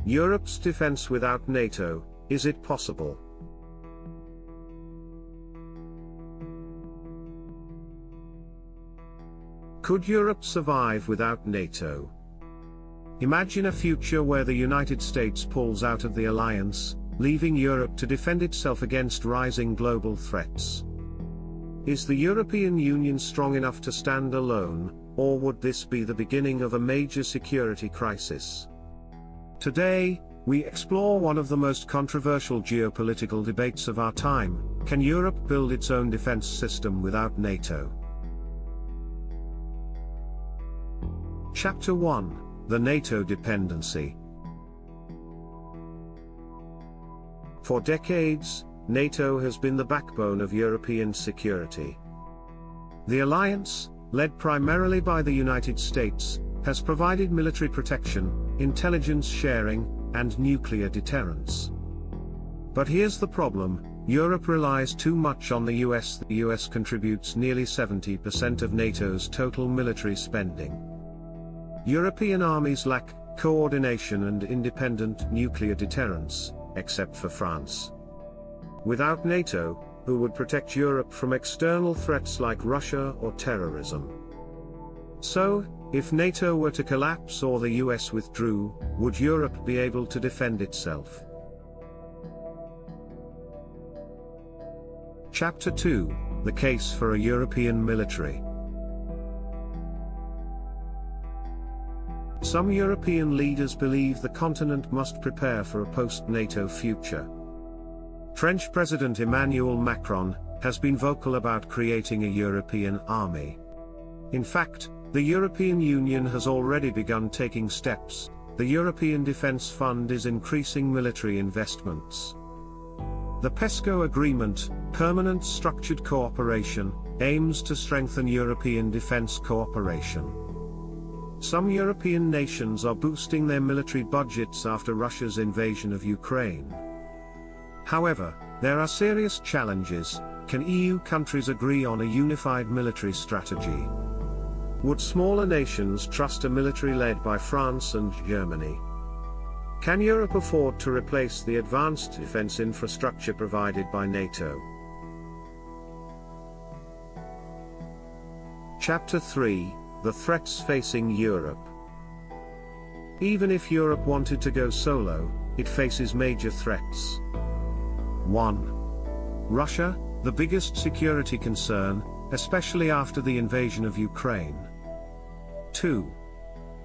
Europe's defense without NATO, is it possible? Could Europe survive without NATO? Imagine a future where the United States pulls out of the alliance, leaving Europe to defend itself against rising global threats. Is the European Union strong enough to stand alone, or would this be the beginning of a major security crisis? Today, we explore one of the most controversial geopolitical debates of our time: can Europe build its own defense system without NATO? Chapter 1: The NATO Dependency. For decades, NATO has been the backbone of European security. The alliance, led primarily by the United States, has provided military protection, intelligence sharing, and nuclear deterrence. But here's the problem: Europe relies too much on the US. The US contributes nearly 70% of NATO's total military spending. European armies lack coordination and independent nuclear deterrence, except for France. Without NATO, who would protect Europe from external threats like Russia or terrorism? So, if NATO were to collapse or the US withdrew, would Europe be able to defend itself? Chapter 2: The Case for a European Military. Some European leaders believe the continent must prepare for a post-NATO future. French President Emmanuel Macron has been vocal about creating a European army. In fact, the European Union has already begun taking steps. The European Defence Fund is increasing military investments. The PESCO Agreement, Permanent Structured Cooperation, aims to strengthen European defence cooperation. Some European nations are boosting their military budgets after Russia's invasion of Ukraine. However, there are serious challenges. Can EU countries agree on a unified military strategy? Would smaller nations trust a military led by France and Germany? Can Europe afford to replace the advanced defense infrastructure provided by NATO? Chapter 3: The Threats Facing Europe. Even if Europe wanted to go solo, it faces major threats. 1. Russia, the biggest security concern, especially after the invasion of Ukraine. 2.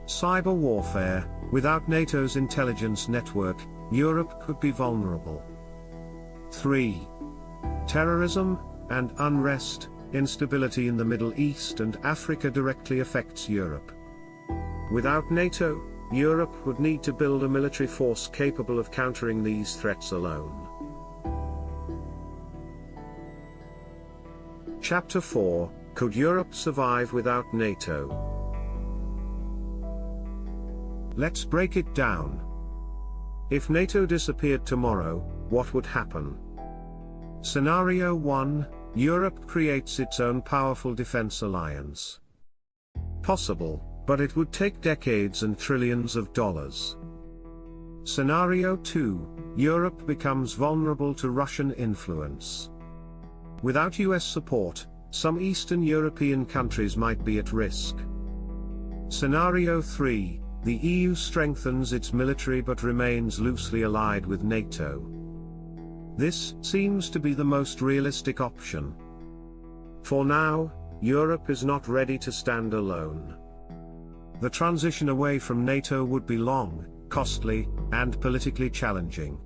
Cyber warfare. Without NATO's intelligence network, Europe could be vulnerable. 3. Terrorism and unrest. Instability in the Middle East and Africa directly affects Europe. Without NATO, Europe would need to build a military force capable of countering these threats alone. Chapter 4: Could Europe survive without NATO? Let's break it down. If NATO disappeared tomorrow, what would happen? Scenario 1: Europe creates its own powerful defense alliance. Possible, but it would take decades and trillions of dollars. Scenario 2: Europe becomes vulnerable to Russian influence. Without US support, some Eastern European countries might be at risk. Scenario 3: The EU strengthens its military but remains loosely allied with NATO. This seems to be the most realistic option. For now, Europe is not ready to stand alone. The transition away from NATO would be long, costly, and politically challenging.